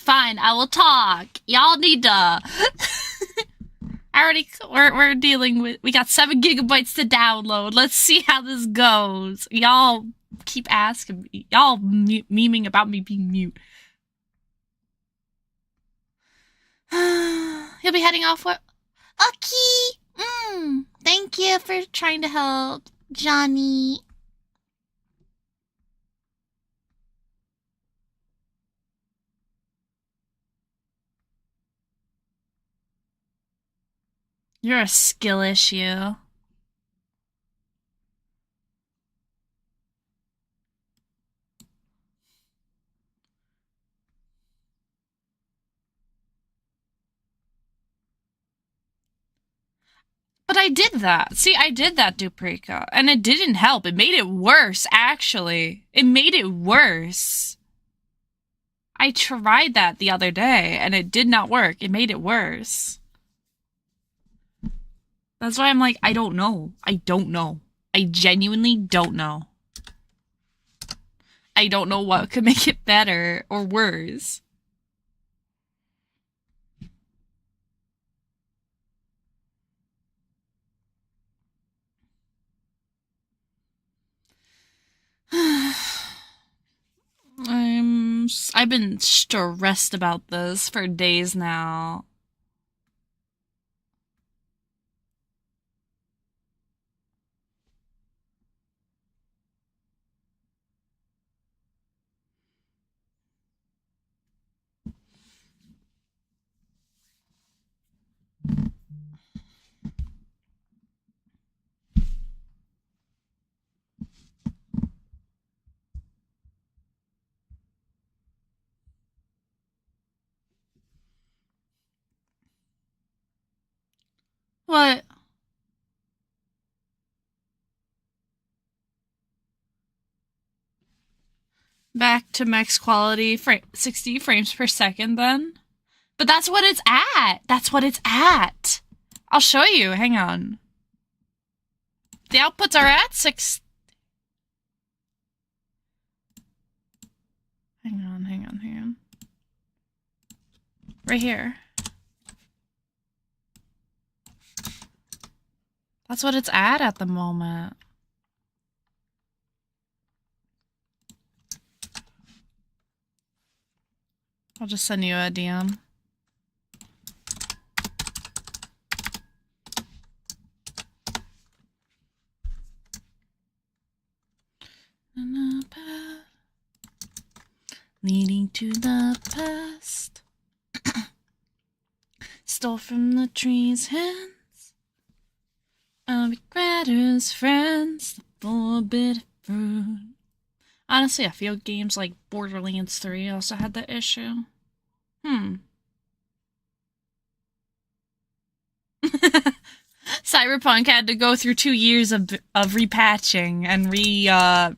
Fine, I will talk. Y'all need to... we're dealing with... We got 7 gigabytes to download. Let's see how this goes. Y'all keep asking me. Y'all memeing about me being mute. He'll be heading off what? Okay. Thank you for trying to help, Johnny. You're a skill issue. But I did that. See, I did that, 𝓢𝓹𝓮𝓬𝓲𝓪𝓵, and it didn't help. It made it worse, actually. It made it worse. I tried that the other day, and it did not work. It made it worse. That's why I'm like, I don't know. I don't know. I genuinely don't know. I don't know what could make it better or worse. I've been stressed about this for days now. What? Back to max quality, 60 frames per second then? But that's what it's at! That's what it's at! I'll show you, hang on. The outputs are at 6... Hang on. Right here. That's what it's at the moment. I'll just send you a DM. Leading to the past. Stole from the tree's hands. I'll be Gretter's friends, for a bit of fruit. Honestly, I feel games like Borderlands 3 also had that issue. Cyberpunk had to go through 2 years of repatching and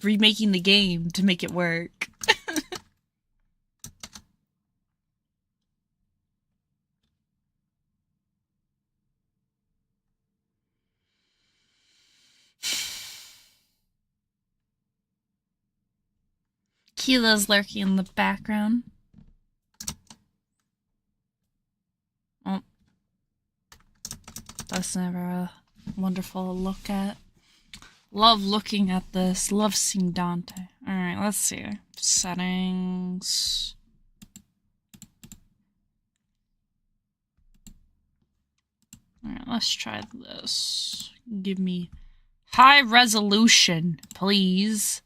remaking the game to make it work. Keela's lurking in the background. Oh. That's never a wonderful look at. Love looking at this. Love seeing Dante. Alright, let's see. Settings. Alright, let's try this. Give me high resolution, please.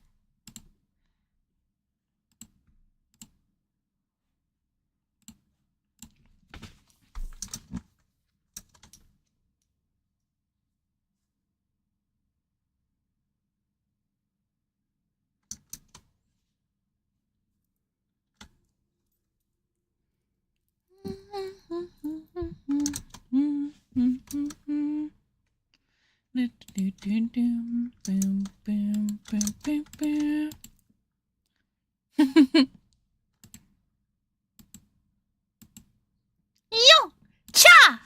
Yo! Cha!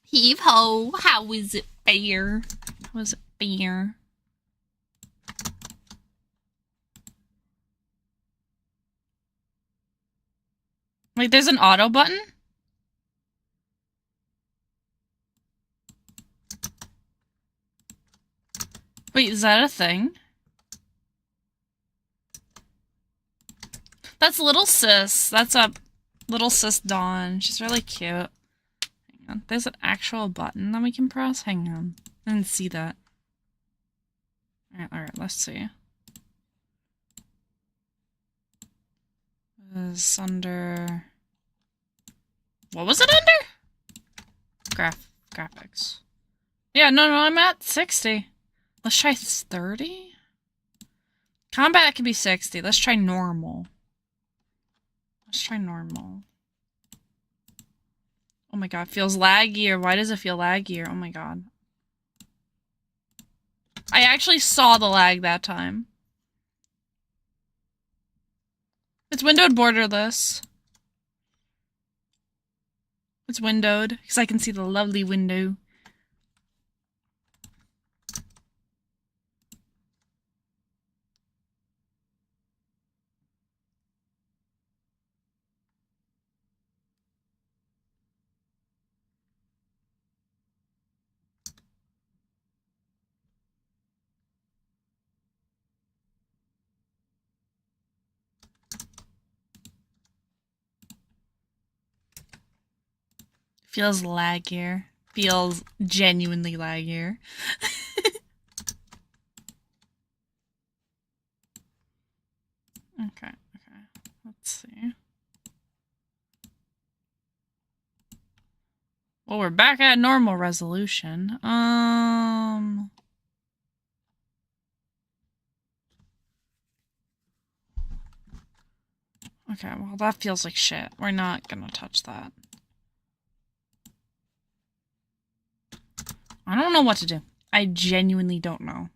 Heave ho! How is it fair? How is it fair? Wait, there's an auto button? Wait, is that a thing? That's little sis. That's a little sis Dawn. She's really cute. Hang on. There's an actual button that we can press? Hang on. I didn't see that. Alright, let's see. Is under... What was it under? Graphics. Yeah, no, I'm at 60. Let's try 30? Combat can be 60. Let's try normal. Let's try normal. Oh my god, it feels laggier. Why does it feel laggier? Oh my god. I actually saw the lag that time. It's windowed borderless. It's windowed, because I can see the lovely window. Feels laggier. Feels genuinely laggier. Okay. Let's see. Well, we're back at normal resolution. Okay, well, that feels like shit. We're not gonna touch that. I don't know what to do. I genuinely don't know.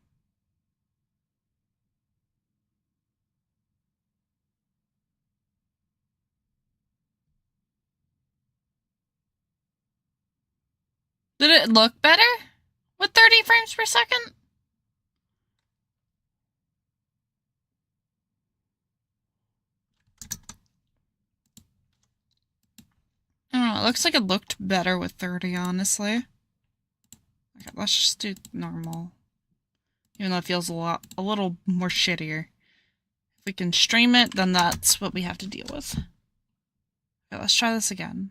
Did it look better with 30 frames per second? I don't know. It looks like it looked better with 30, honestly. Okay, let's just do normal. Even though it feels a little more shittier. If we can stream it, then that's what we have to deal with. Okay, let's try this again.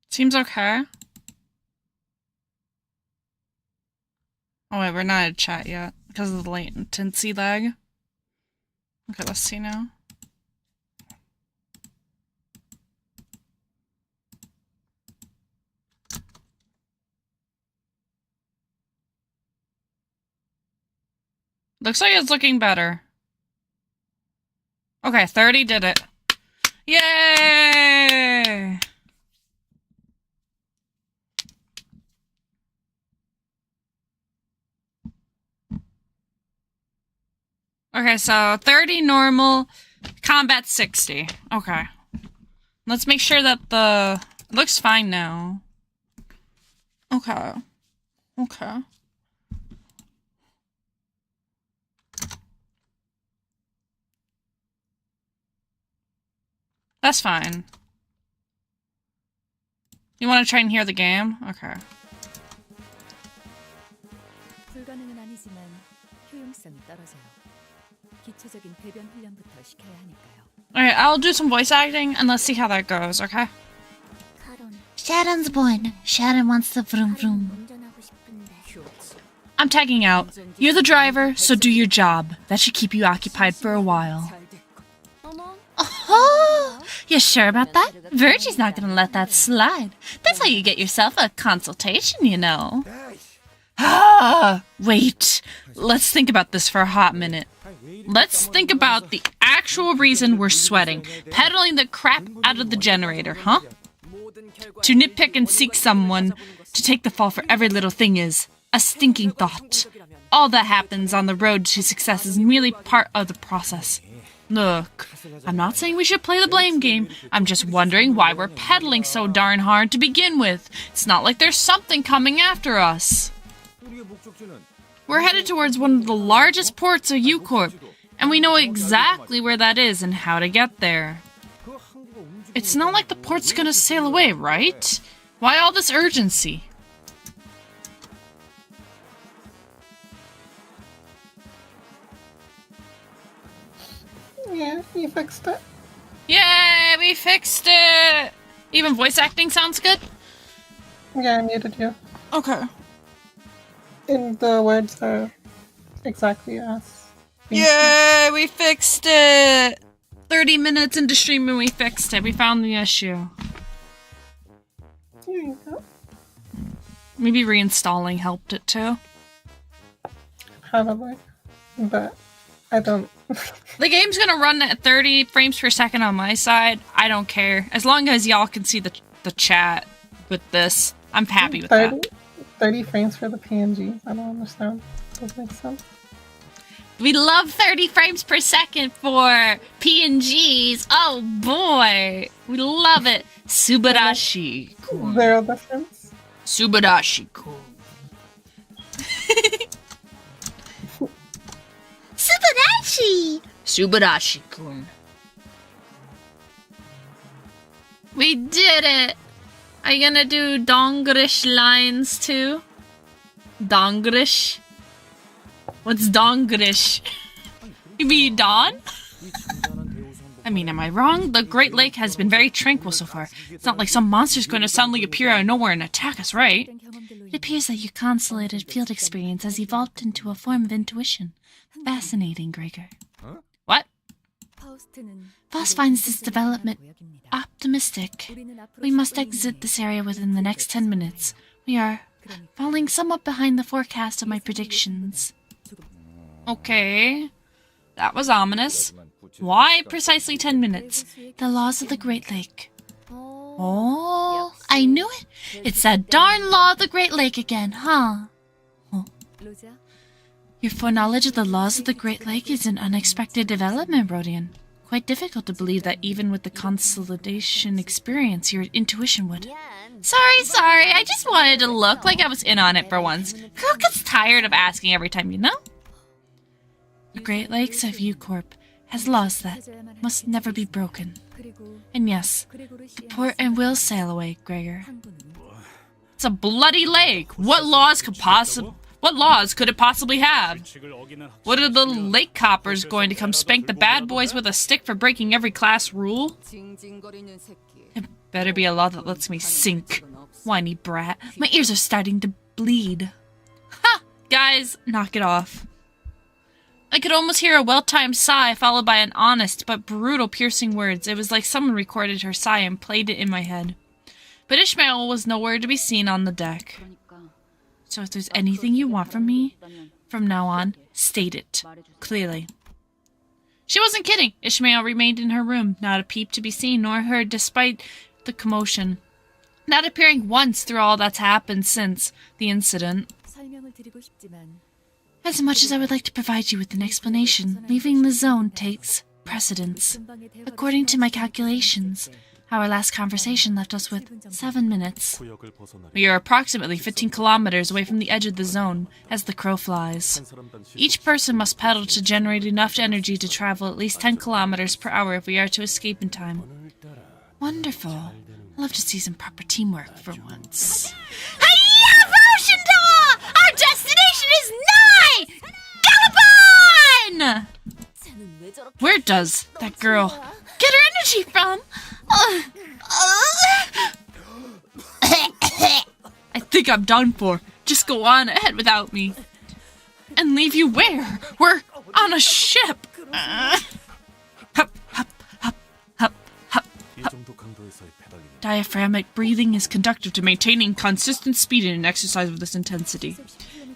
Seems okay. Oh wait, we're not in chat yet because of the latency lag. Okay, let's see now. Looks like it's looking better. Okay, 30 did it. Yay! Okay, so 30 normal, combat 60. Okay. Let's make sure that it looks fine now. Okay. Okay. That's fine. You want to try and hear the game? Okay. 불가능은 아니지만 효용성이 떨어져요. 기초적인 배변 훈련부터 시켜야 하니까요. Alright, I'll do some voice acting and let's see how that goes, okay? Sharon's born. Sharon wants the vroom vroom. I'm tagging out. You're the driver, so do your job. That should keep you occupied for a while. Oh, you sure about that? Virgie's not gonna let that slide. That's how you get yourself a consultation, you know. Ah, wait. Let's think about this for a hot minute. Let's think about the actual reason we're sweating. Pedaling the crap out of the generator, huh? To nitpick and seek someone To take the fall for every little thing is a stinking thought. All that happens on the road to success is merely part of the process. Look, I'm not saying we should play the blame game. I'm just wondering why we're pedaling so darn hard to begin with. It's not like there's something coming after us. We're headed towards one of the largest ports of U-Corp, and we know exactly where that is and how to get there. It's not like the port's gonna sail away, right? Why all this urgency? Yeah, you fixed it. Yay, we fixed it! Even voice acting sounds good? Yeah, I muted you. Okay. And the words are exactly as. Yay, we fixed it! 30 minutes into streaming, we fixed it. We found the issue. Here you go. Maybe reinstalling helped it too. Probably. But I don't. The game's gonna run at 30 frames per second on my side. I don't care. As long as y'all can see the chat with this, I'm happy with 30 frames for the PNGs. I don't understand. Doesn't make sense. We love 30 frames per second for PNGs. Oh boy. We love it. Subarashi. Cool. Zero difference. Subarashi. Cool. Subarashi! Subarashi-kun. We did it! Are you gonna do Dongrish lines too? Dongrish? What's Dongrish? You mean Don? I mean, am I wrong? The Great Lake has been very tranquil so far. It's not like some monster's going to suddenly appear out of nowhere and attack us, right? It appears that your consolidated field experience has evolved into a form of intuition. Fascinating, Gregor. What? Faust finds this development optimistic. We must exit this area within the next 10 minutes. We are falling somewhat behind the forecast of my predictions. Okay. That was ominous. Why precisely 10 minutes? The laws of the Great Lake. Oh, I knew it. It's that darn law of the Great Lake again, huh? Your foreknowledge of the laws of the Great Lake is an unexpected development, Rodion. Quite difficult to believe that even with the consolidation experience, your intuition would. Sorry. I just wanted to look like I was in on it for once. Girl gets tired of asking every time, you know? The Great Lakes of U-Corp has laws that must never be broken. And yes, the port and will sail away, Gregor. It's a bloody lake. What laws could it possibly have? What are the lake coppers going to come spank the bad boys with a stick for breaking every class rule? It better be a law that lets me sink. Whiny brat. My ears are starting to bleed. Ha! Guys, knock it off. I could almost hear a well-timed sigh followed by an honest but brutal piercing words. It was like someone recorded her sigh and played it in my head. But Ishmael was nowhere to be seen on the deck. So if there's anything you want from me, from now on, state it. Clearly. She wasn't kidding. Ishmael remained in her room, not a peep to be seen nor heard despite the commotion. Not appearing once through all that's happened since the incident. As much as I would like to provide you with an explanation, leaving the zone takes precedence. According to my calculations, our last conversation left us with 7 minutes. We are approximately 15 kilometers away from the edge of the zone, as the crow flies. Each person must pedal to generate enough energy to travel at least 10 kilometers per hour if we are to escape in time. Wonderful. I love to see some proper teamwork for once. Hiya, Roshinda! Our destination is nigh! Galabon! Where does that girl get her energy from? I think I'm done for. Just go on ahead without me. And leave you where? We're on a ship. Hup, hup, hup, hup, hup, hup. Diaphragmatic breathing is conducive to maintaining consistent speed in an exercise of this intensity.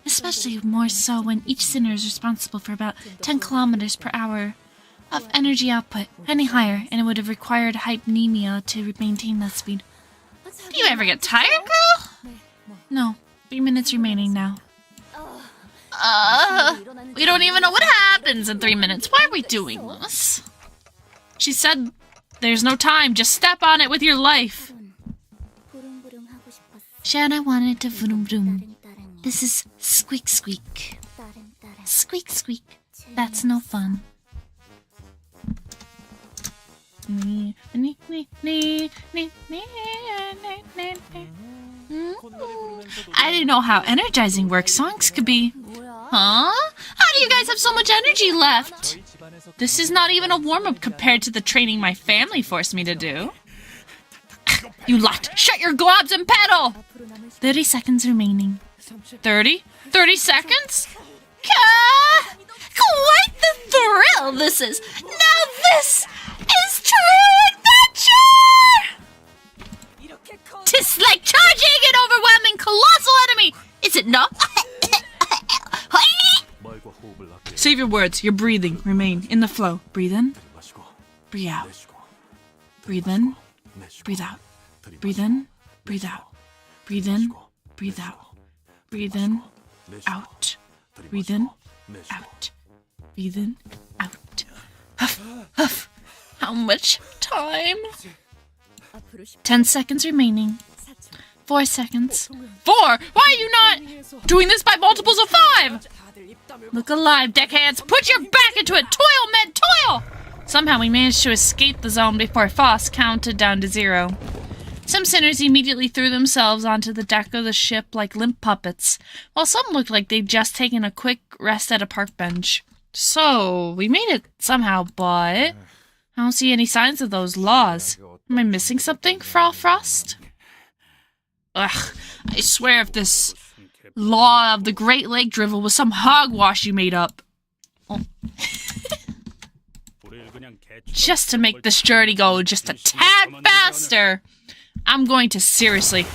Especially more so when each sinner is responsible for about 10 kilometers per hour of energy output. Any higher, and it would have required hypnemia to maintain that speed. Do you ever get tired, girl? No, 3 minutes remaining now. We don't even know what happens in 3 minutes. Why are we doing this? She said there's no time. Just step on it with your life. Shanna wanted to vroom vroom. This is squeak squeak. Squeak squeak. That's no fun. I didn't know how energizing work songs could be. Huh? How do you guys have so much energy left? This is not even a warm-up compared to the training my family forced me to do. You lot, shut your globs and pedal! 30 seconds remaining. 30? 30 seconds? Quite the thrill this is! Now this is true adventure! 'Tis like charging an overwhelming colossal enemy! Is it not? Save your words. You're breathing. Remain in the flow. Breathe in. Breathe out. Breathe in. Breathe out. Breathe in. Breathe out. Breathe in. Breathe out. Breathe in. Out. Breathe in. Out. Breathe in. Out. Huff. Huff. How much time? 10 seconds remaining. 4 seconds. 4? Why are you not doing this by multiples of 5? Look alive, deckhands! Put your back into it! Toil, men, toil! Somehow we managed to escape the zone before Foss counted down to 0. Some sinners immediately threw themselves onto the deck of the ship like limp puppets, while some looked like they'd just taken a quick rest at a park bench. So, we made it somehow, but I don't see any signs of those laws. Am I missing something, Frau Frost? Ugh, I swear if this law of the Great Lake drivel was some hogwash you made up. Oh. Just to make this journey go just a tad faster, I'm going to seriously.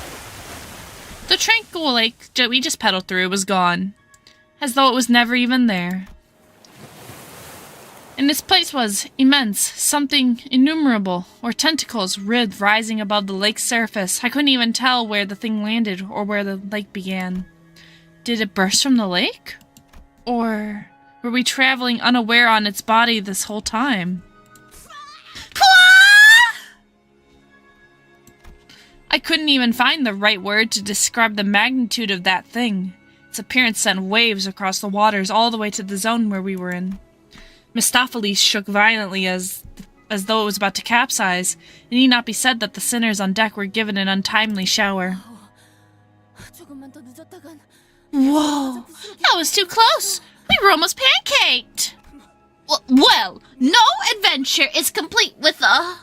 The tranquil lake we just pedaled through was gone, as though it was never even there. And this place was immense, something innumerable, or tentacles writhed rising above the lake's surface. I couldn't even tell where the thing landed or where the lake began. Did it burst from the lake? Or were we traveling unaware on its body this whole time? I couldn't even find the right word to describe the magnitude of that thing. Its appearance sent waves across the waters all the way to the zone where we were in. Mistopheles shook violently as though it was about to capsize. It need not be said that the sinners on deck were given an untimely shower. Whoa! That was too close! We were almost pancaked! Well, no adventure is complete with a...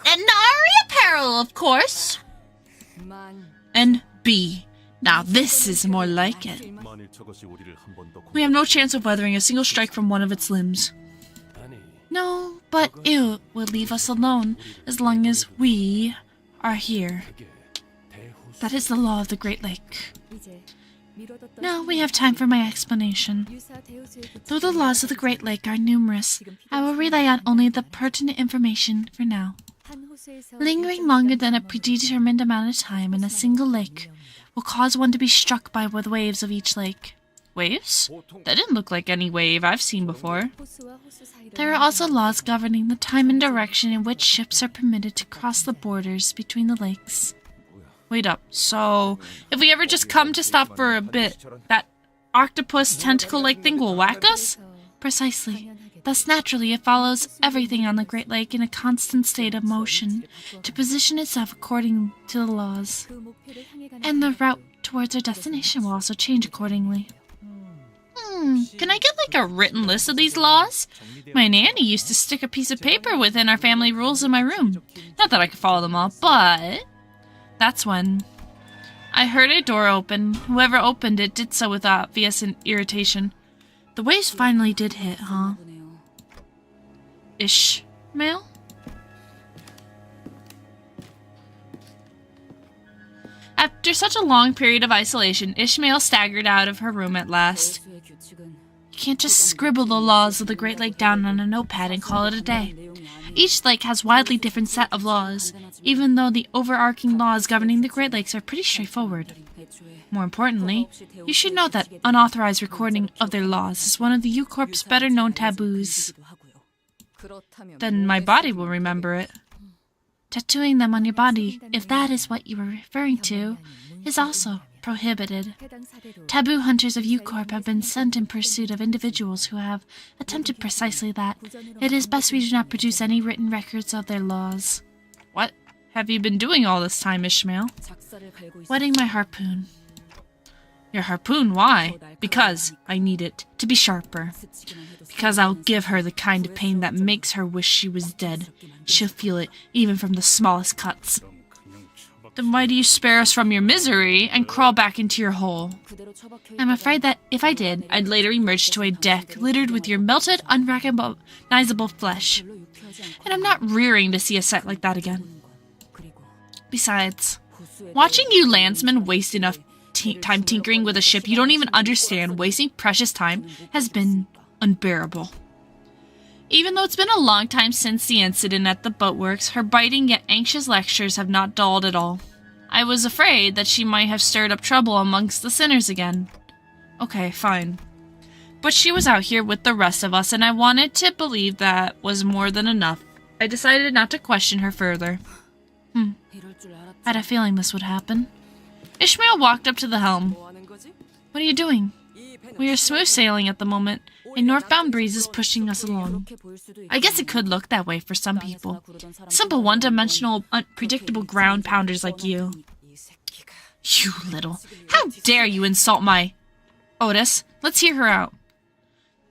Nari apparel, of course. And B. Now this is more like it. We have no chance of weathering a single strike from one of its limbs. No, but it will leave us alone as long as we are here. That is the law of the Great Lake. Now we have time for my explanation. Though the laws of the Great Lake are numerous, I will rely on only the pertinent information for now. Lingering longer than a predetermined amount of time in a single lake will cause one to be struck by the waves of each lake. Waves? That didn't look like any wave I've seen before. There are also laws governing the time and direction in which ships are permitted to cross the borders between the lakes. Wait up, so if we ever just come to stop for a bit, that octopus tentacle-like thing will whack us? Precisely. Thus, naturally, it follows everything on the Great Lake in a constant state of motion, to position itself according to the laws. And the route towards our destination will also change accordingly. Can I get like a written list of these laws? My nanny used to stick a piece of paper within our family rules in my room. Not that I could follow them all, but... That's when I heard a door open. Whoever opened it did so with obvious irritation. The waves finally did hit, huh? Ishmael? After such a long period of isolation, Ishmael staggered out of her room at last. You can't just scribble the laws of the Great Lake down on a notepad and call it a day. Each lake has widely different set of laws, even though the overarching laws governing the Great Lakes are pretty straightforward. More importantly, you should know that unauthorized recording of their laws is one of the U-Corp's better-known taboos. Then my body will remember it. Tattooing them on your body, if that is what you were referring to, is also prohibited. Taboo hunters of U-Corp have been sent in pursuit of individuals who have attempted precisely that. It is best we do not produce any written records of their laws. What have you been doing all this time, Ishmael? Whetting my harpoon. Your harpoon? Why? Because I need it to be sharper. Because I'll give her the kind of pain that makes her wish she was dead. She'll feel it even from the smallest cuts. Then why do you spare us from your misery and crawl back into your hole? I'm afraid that if I did, I'd later emerge to a deck littered with your melted, unrecognizable flesh. And I'm not rearing to see a sight like that again. Besides, watching you landsmen waste enough time tinkering with a ship you don't even understand, wasting precious time, has been unbearable. Even though it's been a long time since the incident at the boatworks, her biting yet anxious lectures have not dulled at all. I was afraid that she might have stirred up trouble amongst the sinners again. Okay, fine. But she was out here with the rest of us, and I wanted to believe that was more than enough. I decided not to question her further. I had a feeling this would happen. Ishmael walked up to the helm. What are you doing? We are smooth sailing at the moment. A northbound breeze is pushing us along. I guess it could look that way for some people. Simple one-dimensional, unpredictable ground pounders like you. You little... How dare you insult my... Otis, let's hear her out.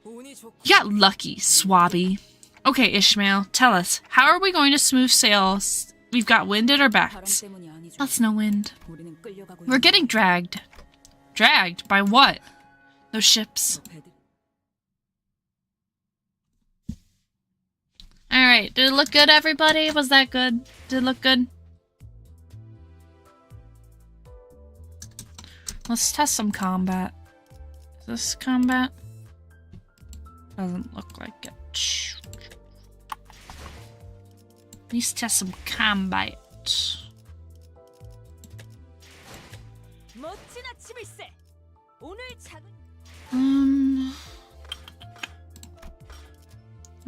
You got lucky, swabby. Okay, Ishmael, tell us, how are we going to smooth sail? We've got wind at our backs. That's no wind. We're getting dragged. Dragged? By what? Those ships. Alright, did it look good, everybody? Was that good? Did it look good? Let's test some combat. Is this combat? Doesn't look like it. Let's test some combat.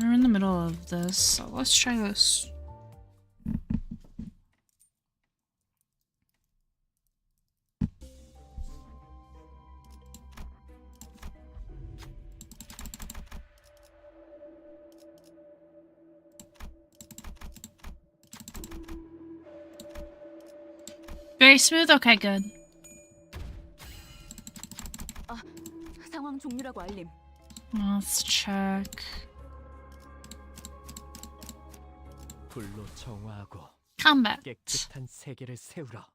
We're in the middle of this, so let's try this. Very smooth? Okay, good. 상황 종료라고 알림. Let's check. 불로 정화하고 Combat. 깨끗한 세계를 세우라.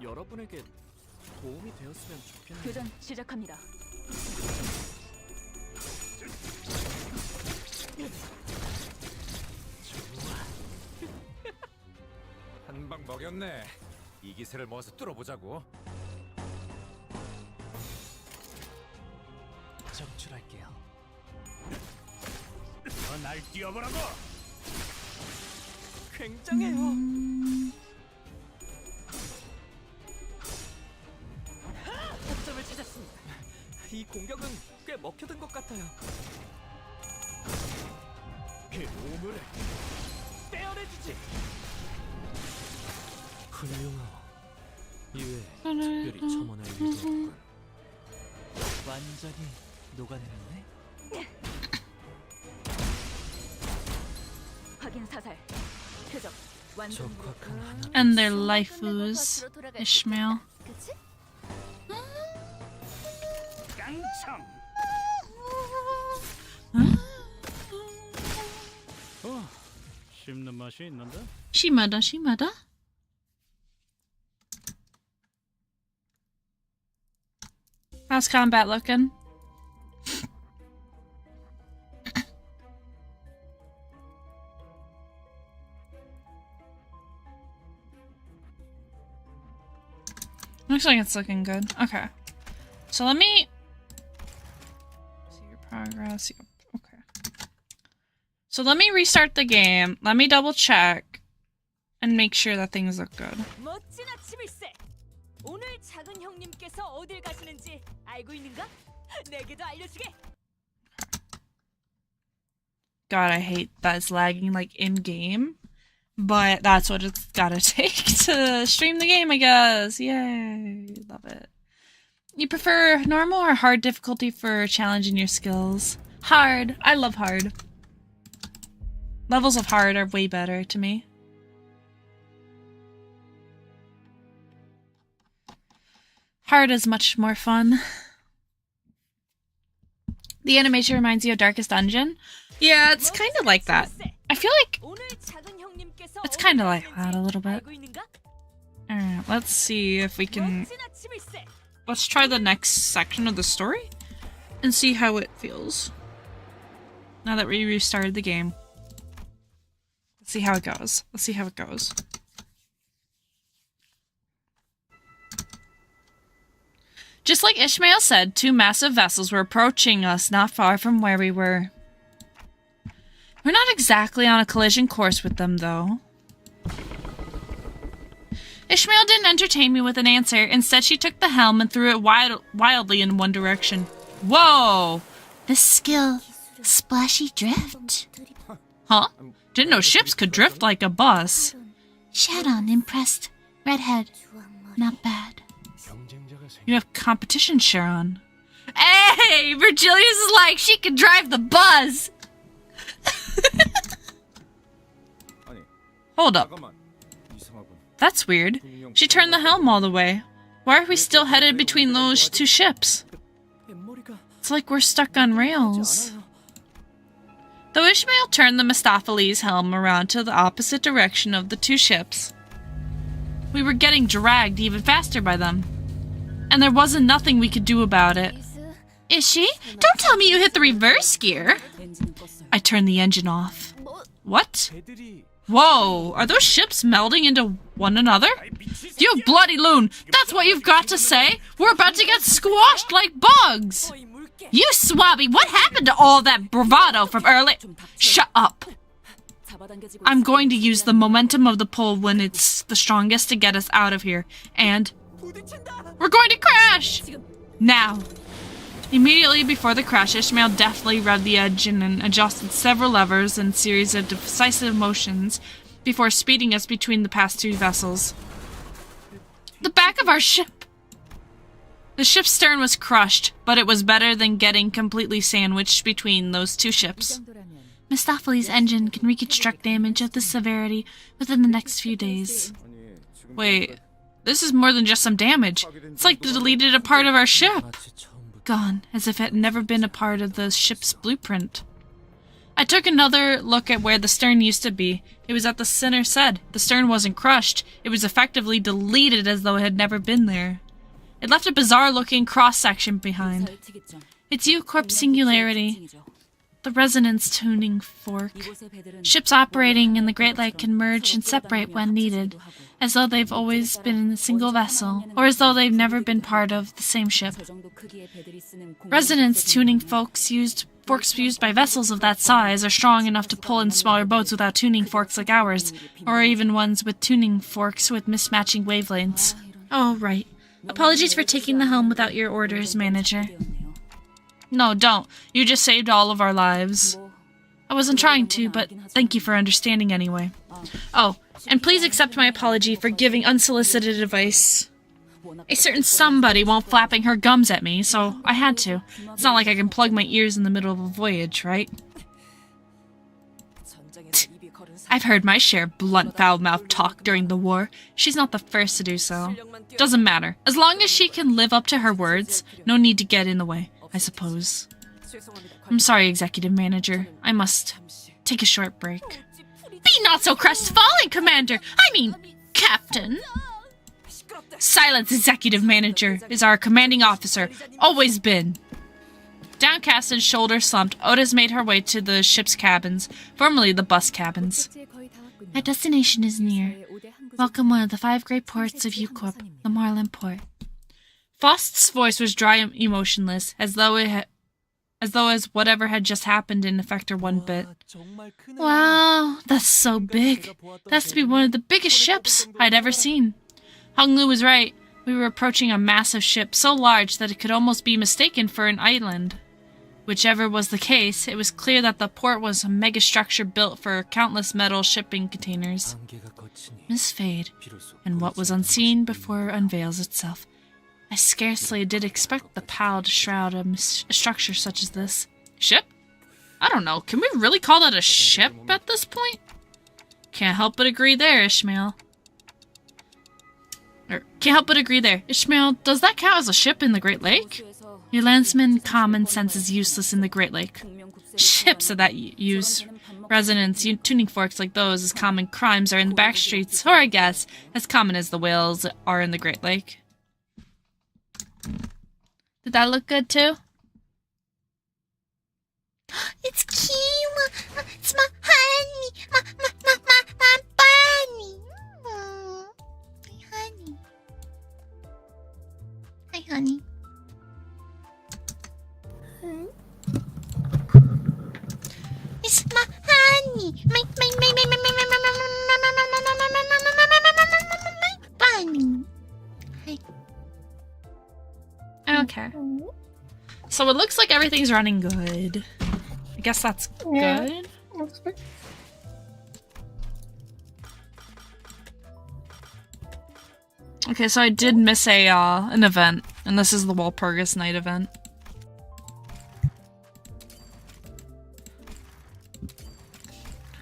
여러분에게 도움이 되었으면 좋겠네요. 교전 시작합니다. 한 방 먹였네. 이 기세를 모아서 뚫어보자고. 정출할게요. 더 날 뛰어보라고. 굉장해요. 접점을 찾았습니다. 이 공격은 꽤 먹혀든 것 같아요. 그 오물을 떼어내주지. 훌륭하오. 이외에 특별히 첨언할 일도 없군. 완전히 녹아내렸네. 확인 사살. 표적. 완전. 적확한 하나. And their laifus. Ishmael. 그치? 깡총. 씹는 맛이 있는데? Shimada, Shimada. How's combat looking? Looks like it's looking good. Okay. So let me progress. Yep. Okay. So let me restart the game. Let me double check and make sure that things look good. 멋진 아침일세. 오늘 작은 형님께서 어딜 가시는지 알고 있는가? 내게도 알려주게. God, I hate that it's lagging like in game, but that's what it's gotta take to stream the game, I guess. Yay, love it. You prefer normal or hard difficulty for challenging your skills? Hard. I love hard. Levels of hard are way better to me. Hard is much more fun. The animation reminds you of Darkest Dungeon. Yeah, it's kind of like that. I feel like it's kind of like that a little bit. Alright, let's see if we can... Let's try the next section of the story and see how it feels. Now that we restarted the game. Let's see how it goes. Let's see how it goes. Just like Ishmael said, two massive vessels were approaching us not far from where we were. We're not exactly on a collision course with them, though. Ishmael didn't entertain me with an answer. Instead, she took the helm and threw it wildly in one direction. Whoa! The skill, splashy drift. Huh? Didn't know ships could drift like a bus. Sharon, impressed. Redhead, not bad. You have competition, Sharon. Hey! Virgilius is like, she can drive the bus! Hold up. That's weird. She turned the helm all the way. Why are we still headed between those two ships? It's like we're stuck on rails. Though Ishmael turned the Mistopheles helm around to the opposite direction of the two ships, we were getting dragged even faster by them. And there wasn't nothing we could do about it. Is she? Don't tell me you hit the reverse gear. I turned the engine off. What? Whoa, are those ships melding into one another? You bloody loon, that's what you've got to say? We're about to get squashed like bugs! You swabby, what happened to all that bravado from early— Shut up! I'm going to use the momentum of the pull when it's the strongest to get us out of here, and we're going to crash! Now! Immediately before the crash, Ishmael deftly revved the engine and adjusted several levers in a series of decisive motions before speeding us between the past two vessels. The back of our ship! The ship's stern was crushed, but it was better than getting completely sandwiched between those two ships. Mistopheles' engine can reconstruct damage of this severity within the next few days. Wait, this is more than just some damage. It's like they deleted a part of our ship. Gone, as if it had never been a part of the ship's blueprint. I took another look at where the stern used to be. It was at the center said. The stern wasn't crushed. It was effectively deleted as though it had never been there. It left a bizarre-looking cross-section behind. It's U-Corp Singularity, the resonance tuning fork. Ships operating in the Great Light can merge and separate when needed, as though they've always been in a single vessel, or as though they've never been part of the same ship. Resonance tuning forks used by vessels of that size are strong enough to pull in smaller boats without tuning forks like ours, or even ones with tuning forks with mismatching wavelengths. Oh, right. Apologies for taking the helm without your orders, manager. No, don't. You just saved all of our lives. I wasn't trying to, but thank you for understanding anyway. Oh, and please accept my apology for giving unsolicited advice. A certain somebody won't flapping her gums at me, so I had to. It's not like I can plug my ears in the middle of a voyage, right? I've heard my share of blunt, foul-mouthed talk during the war. She's not the first to do so. Doesn't matter. As long as she can live up to her words, no need to get in the way, I suppose. I'm sorry, Executive Manager. I must take a short break. Be not so crestfallen, Commander! I mean, Captain! Silence, Executive Manager, is our commanding officer. Always been. Downcast and shoulder slumped, Otis made her way to the ship's cabins, formerly the bus cabins. Our destination is near. Welcome one of the 5 great ports of U-Corp, the Marlin Port. Faust's voice was dry and emotionless, as though it As though as whatever had just happened didn't affect her one bit. 정말 크네. Wow, that's so big. That has to be one of the biggest ships I'd ever seen. 𝓿 was right. We were approaching a massive ship so large that it could almost be mistaken for an island. Whichever was the case, it was clear that the port was a megastructure built for countless metal shipping containers. 안개가 거치니 Miss Fade, 비로소 and what was unseen before unveils itself. I scarcely did expect the PAL to shroud a structure such as this. Ship? I don't know. Can we really call that a ship at this point? Can't help but agree there, Ishmael. Can't help but agree there. Ishmael, does that count as a ship in the Great Lake? Your landsman common sense is useless in the Great Lake. Ships that use resonance tuning forks like those as common crimes are in the back streets, or I guess as common as the whales are in the Great Lake. Did that look good too? It's cute. It's my honey. My bunny. My honey. Hi, honey. It's my honey. My bunny. Hi. Okay. So it looks like everything's running good. I guess that's good. Looks good. Okay, so I did miss an event, and this is the Walpurgis Night event.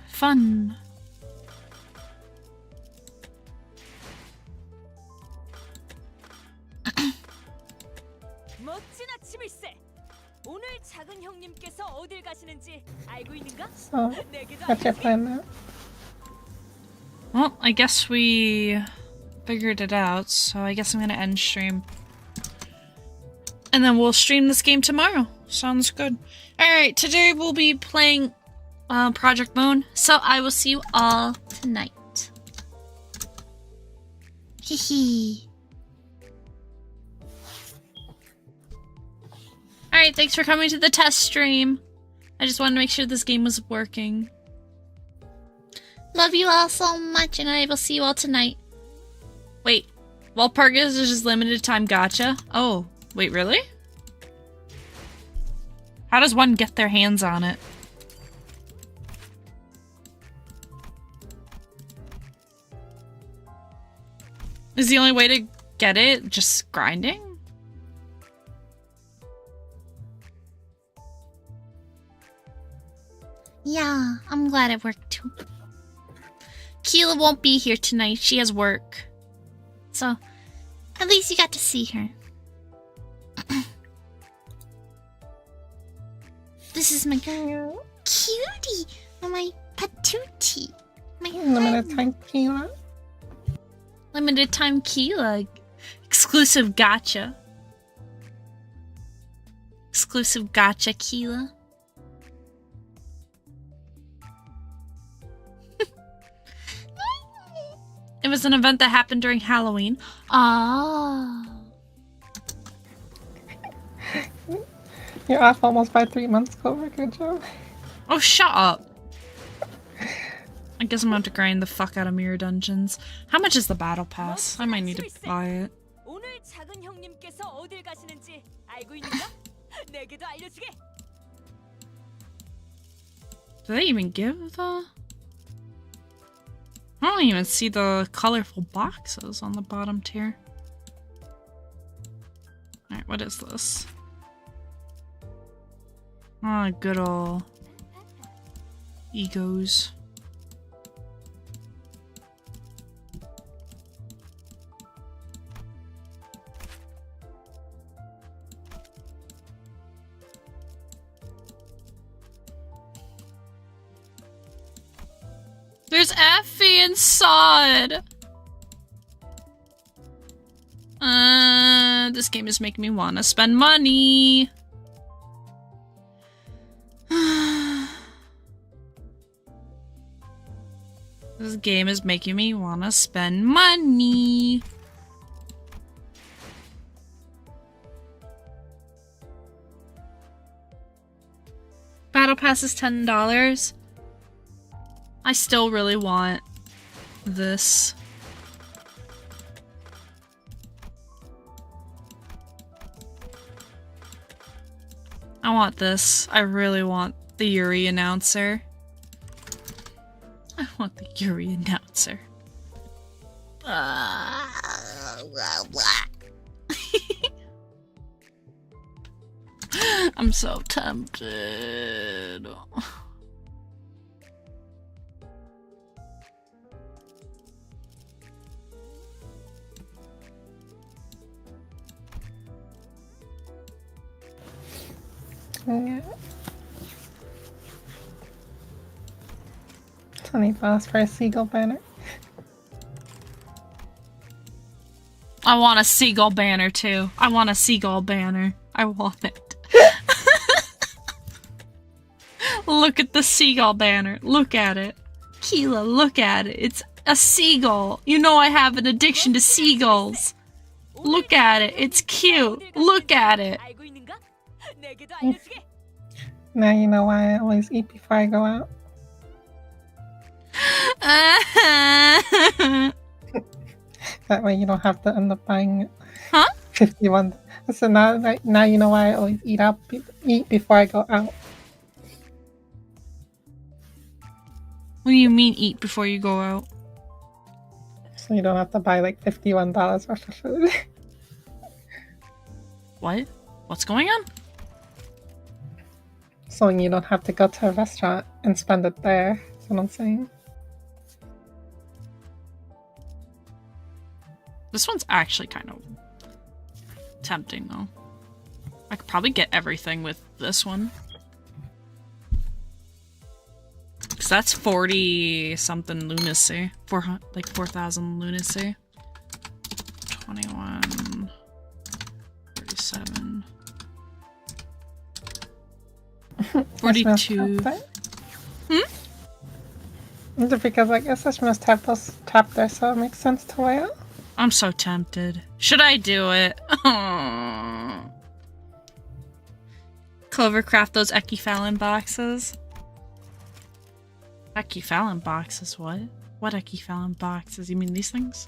Fun. 멋진 아침일세. 오늘 작은 형님께서 어딜 가시는지 알고 있는가? So, 내게도 what's your 알려주게. plan now? Well, I guess we figured it out, so I guess I'm gonna end stream. And then we'll stream this game tomorrow. Sounds good. Alright, today we'll be playing Project Moon, so I will see you all tonight. Hee hee. Alright, thanks for coming to the test stream. I just wanted to make sure this game was working. Love you all so much, and I will see you all tonight. Wait, Walpurgis is just limited time gacha? Oh, wait, really? How does one get their hands on it? Is the only way to get it just grinding? Yeah, I'm glad it worked too. Keela won't be here tonight. She has work. So, at least you got to see her. This is my cutie. My patootie. My Limited friend. time Keela. Limited time Keela. Exclusive gacha. Exclusive gacha Keela. It was an event that happened during Halloween. Oh. You're off almost by 3 months, Clover. Good job. Oh, shut up. I guess I'm going to grind the fuck out of Mirror Dungeons. How much is the battle pass? I might need to buy it. 오늘 작은 형님께서 어딜 가시는지 알고 있는가? 내게도 알려주게. Do they even give the... I don't even see the colorful boxes on the bottom tier. Alright, what is this? Ah, good ol' egos. There's Effie and Sod! This game is making me wanna spend money! This game is making me wanna spend money! passes $10. I still really want this. I want this. I really want the Yuri announcer. I want the Yuri announcer. I'm so tempted. Yeah. $20 for a seagull banner. I want a seagull banner too. I want a seagull banner. I want it. Look at the seagull banner. Look at it. Keela, look at it. It's a seagull. You know I have an addiction to seagulls. Look at it. It's cute. Look at it. Now you know why I always eat before I go out. That way you don't have to end up buying it. Huh? 51. So now you know why I always eat before I go out. What do you mean eat before you go out? So you don't have to buy like $51 worth of food. What? What's going on? So you don't have to go to a restaurant and spend it there. That's what I'm saying. This one's actually kind of tempting though. I could probably get everything with this one. Cause that's 40 something lunacy. 4,000 lunacy. 21. 37. 42. Is it because I guess I must have those tapped there so it makes sense to wear? I'm so tempted. Should I do it? Clover, craft those Ekyphalon boxes. Ekyphalon boxes? What? What Ekyphalon boxes? You mean these things?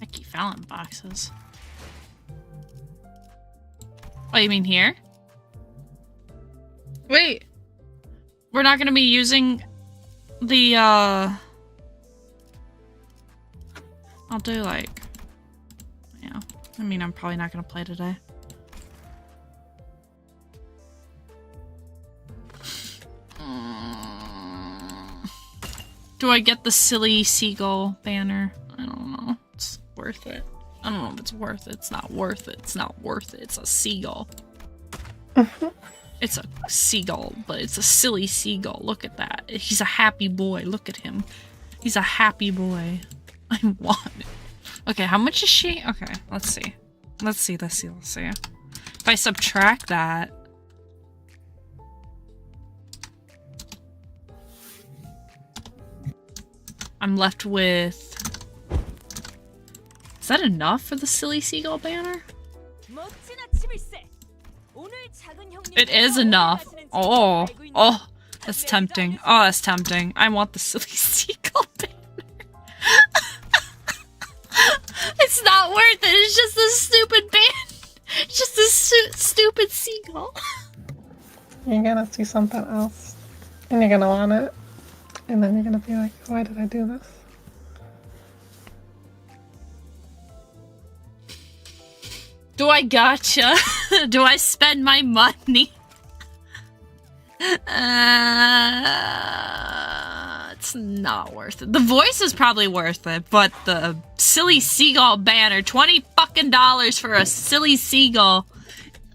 Ekyphalon boxes. Oh, you mean here? Wait. We're not gonna be using the, I'll do like... Yeah. I mean, I'm probably not gonna play today. Do I get the silly seagull banner? I don't know. It's worth it. I don't know if it's worth it. It's not worth it. It's not worth it. It's a seagull. It's a seagull, but it's a silly seagull. Look at that. He's a happy boy. Look at him. He's a happy boy. I want it. Okay, how much is she? Okay, let's see. Let's see. If I subtract that... I'm left with... Is that enough for the silly seagull banner? It is enough. Oh, that's tempting. Oh, that's tempting. I want the silly seagull banner. It's not worth it. It's just a stupid banner. It's just a stupid seagull. You're gonna see something else. And you're gonna want it. And then you're gonna be like, why did I do this? Do I gotcha? Do I spend my money? It's not worth it. The voice is probably worth it, but the silly seagull banner, $20 fucking for a silly seagull.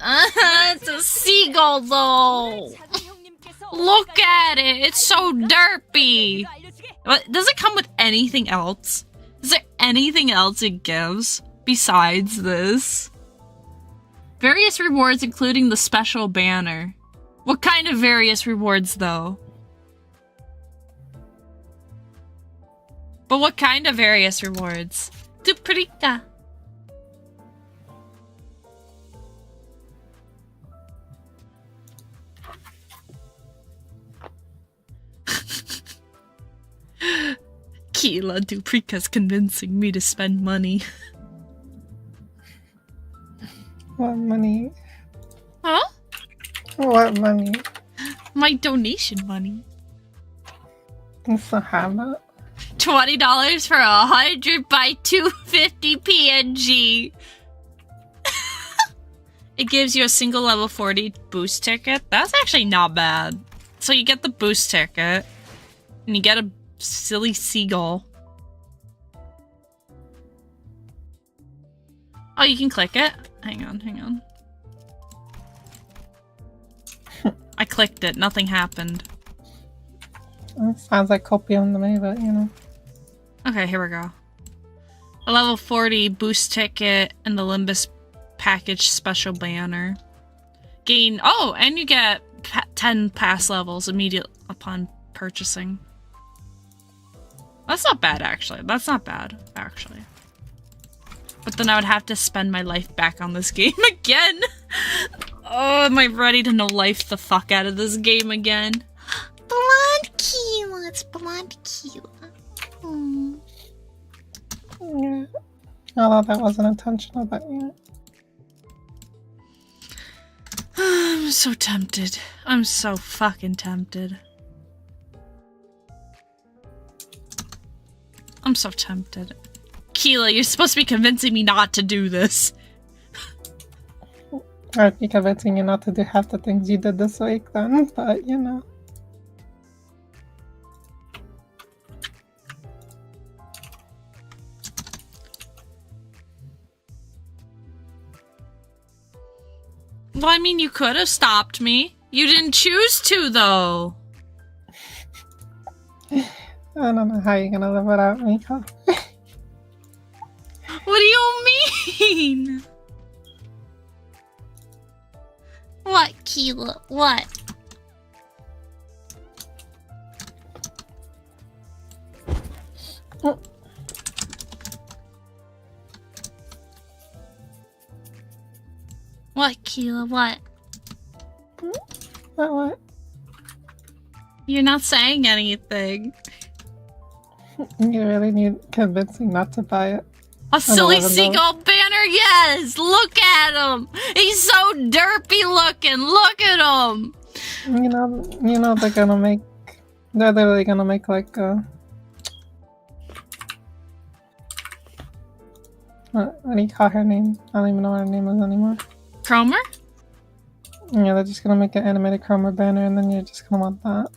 It's a seagull though. Look at it. It's so derpy. Does it come with anything else? Is there anything else it gives besides this? Various rewards including the special banner. What kind of various rewards though? But what kind of various rewards? 𝓢𝓮𝓮𝓬𝓲𝓪. 𝓢𝓹𝓮𝓬𝓲𝓪𝓵 convincing me to spend money. What money? Huh? What money? My donation money. You still have that? $20 for 100 by 250 PNG. It gives you a single level 40 boost ticket. That's actually not bad. So you get the boost ticket, and you get a silly seagull. Oh, you can click it? Hang on. I clicked it, nothing happened. It sounds like copium to me, but you know. Okay, here we go. A level 40 boost ticket and the Limbus package special banner. Gain, oh, and you get 10 pass levels immediate upon purchasing. That's not bad, actually. That's not bad, actually. But then I would have to spend my life back on this game again. Oh, am I ready to no life the fuck out of this game again? Blonde Keela. It's blonde Keela. Yeah. Although that wasn't intentional, but yeah. I'm so tempted. I'm so fucking tempted. I'm so tempted. Keela, you're supposed to be convincing me not to do this. I'd be convincing you not to do half the things you did this week then, but you know. Well, I mean, you could have stopped me. You didn't choose to, though. I don't know how you're gonna live without me, huh? What do you mean? What, Keela? What? What, Keela? What? What? You're not saying anything. You really need convincing not to buy it. A silly seagull banner? Yes! Look at him! He's so derpy looking! Look at him! You know they're gonna make... They're literally gonna make like a... What do you call her name? I don't even know what her name is anymore. Cromer? Yeah, they're just gonna make an animated Cromer banner and then you're just gonna want that.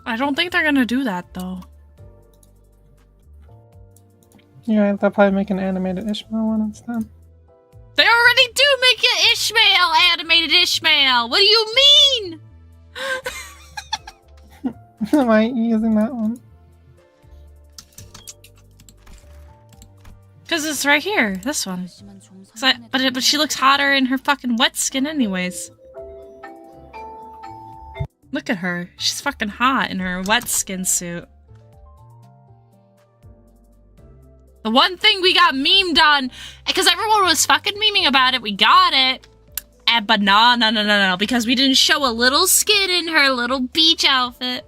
I don't think they're gonna do that, though. You're right, they'll probably make an animated Ishmael one instead. They already do make an Ishmael, animated Ishmael! What do you mean? Why aren't you using that one? Because it's right here, this one. But she looks hotter in her fucking wet skin anyways. Look at her. She's fucking hot in her wet skin suit. The one thing we got memed on, because everyone was fucking memeing about it, we got it. But no, because we didn't show a little skin in her little beach outfit.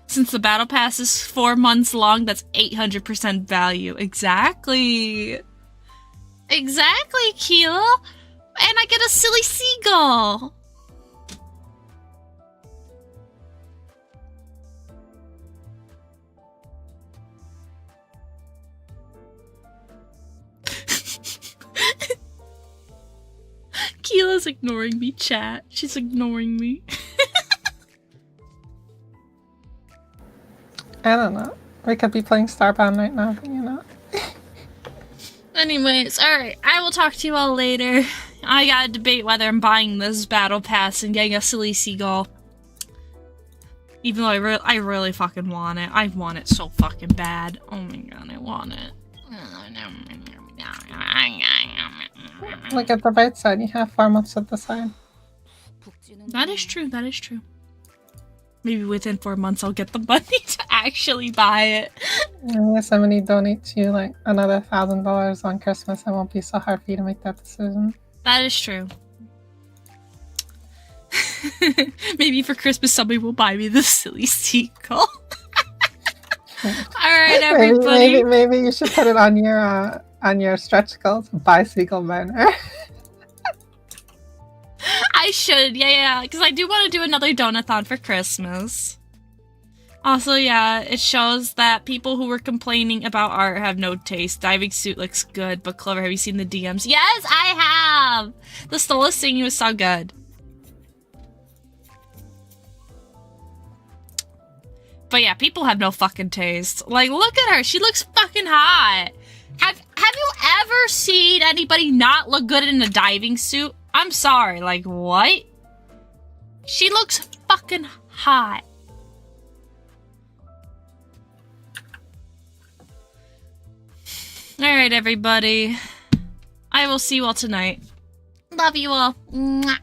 Since the battle pass is 4 months long, that's 800% value. Exactly. Exactly, Keela. And I get a silly seagull. Keela's ignoring me, chat. She's ignoring me. I don't know. We could be playing Starbound right now, but you know. Anyways, alright. I will talk to you all later. I gotta debate whether I'm buying this battle pass and getting a silly seagull. Even though I really fucking want it. I want it so fucking bad. Oh my god, I want it. Look at the bright side, you have 4 months at the side. That is true, that is true. Maybe within 4 months I'll get the money to actually buy it. If somebody donates you like another $1,000 on Christmas, it won't be so hard for you to make that decision. That is true. Maybe for Christmas somebody will buy me the silly sequel. Alright, everybody. Maybe you should put it on your stretch goals. Bicycle burner. I should, yeah, because I do want to do another donathon for Christmas. Also, yeah, it shows that people who were complaining about art have no taste. Diving suit looks good, but Clover, have you seen the DMs? Yes, I have! The Stolas singing was so good. But yeah, people have no fucking taste. Like, look at her. She looks fucking hot. Have you ever seen anybody not look good in a diving suit? I'm sorry, like, what? She looks fucking hot. Alright, everybody. I will see you all tonight. Love you all. Mwah.